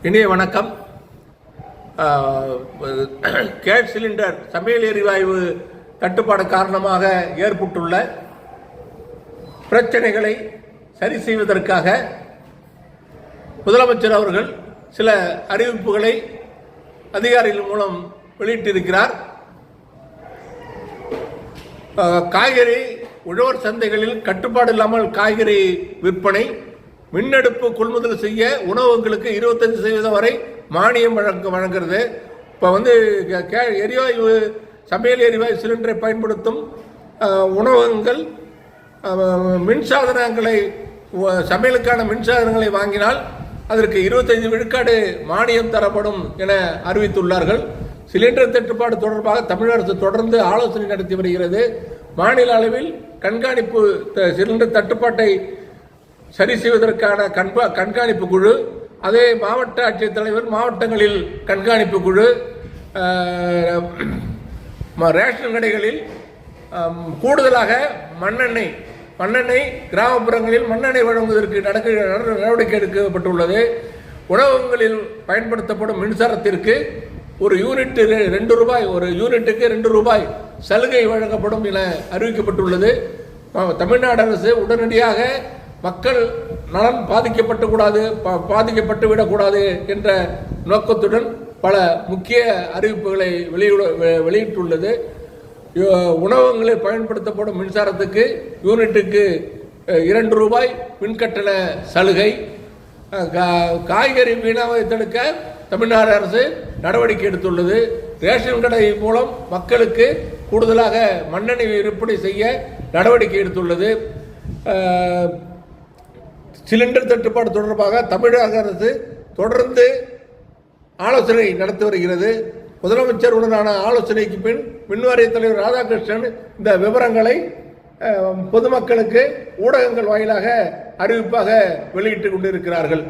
இனிய வணக்கம். Gas cylinder சமையல் எரிவாயு தட்டுப்பாடு காரணமாக ஏற்பட்டுள்ள பிரச்சனைகளை சரி செய்வதற்காக முதலமைச்சர் அவர்கள் சில அறிவிப்புகளை அதிகாரிகள் மூலம் வெளியிட்டிருக்கிறார். காய்கறி உழவர் சந்தைகளில் கட்டுப்பாடு இல்லாமல் காய்கறி விற்பனை, மின்னடுப்பு கொள்முதல் செய்ய உணவகங்களுக்கு 25% வரை மானியம் வழங்குறது. இப்போ எரிவாயு சமையல் எரிவாயு சிலிண்டரை பயன்படுத்தும் உணவகங்கள் மின்சாதனங்களை சமையலுக்கான மின்சாதனங்களை வாங்கினால் அதற்கு 25 விழுக்காடு மானியம் தரப்படும் என அறிவித்துள்ளார்கள். சிலிண்டர் தட்டுப்பாடு தொடர்பாக தமிழக அரசு தொடர்ந்து ஆலோசனை நடத்தி வருகிறது. மாநில அளவில் கண்காணிப்பு சிலிண்டர் தட்டுப்பாட்டை சரி செய்வதற்கான கண்காணிப்பு குழு, அதே மாவட்ட ஆட்சித்தலைவர் மாவட்டங்களில் கண்காணிப்பு குழு, ரேஷன் கடைகளில் கூடுதலாக மண்ணெண்ணெய் கிராமப்புறங்களில் மண்ணெண்ணெய் வழங்குவதற்கு நடவடிக்கை எடுக்கப்பட்டுள்ளது. உணவகங்களில் பயன்படுத்தப்படும் மின்சாரத்திற்கு ஒரு யூனிட் 2 ரூபாய், ஒரு யூனிட்டுக்கு 2 ரூபாய் சலுகை வழங்கப்படும் என அறிவிக்கப்பட்டுள்ளது. தமிழ்நாடு அரசு உடனடியாக மக்கள் நலன் பாதிக்கப்பட்டு விடக்கூடாது என்ற நோக்கத்துடன் பல முக்கிய அறிவிப்புகளை வெளியிட்டுள்ளது. உணவகங்களில் பயன்படுத்தப்படும் மின்சாரத்துக்கு யூனிட்டுக்கு 2 ரூபாய் மின்கட்டண சலுகை, காய்கறி வீணாவதை தடுக்க தமிழ்நாடு அரசு நடவடிக்கை எடுத்துள்ளது. ரேஷன் கடை மூலம் மக்களுக்கு கூடுதலாக மண்ணெண்ணெய் விற்பனை செய்ய நடவடிக்கை எடுத்துள்ளது. சிலிண்டர் தட்டுப்பாடு தொடர்பாக தமிழக அரசு தொடர்ந்து ஆலோசனை நடத்தி வருகிறது. முதலமைச்சருடனான ஆலோசனைக்கு பின் மின்வாரிய தலைவர் ராதாகிருஷ்ணன் இந்த விவரங்களை பொதுமக்களுக்கு ஊடகங்கள் வாயிலாக அறிவிப்பாக வெளியிட்டுக் கொண்டிருக்கிறார்கள்.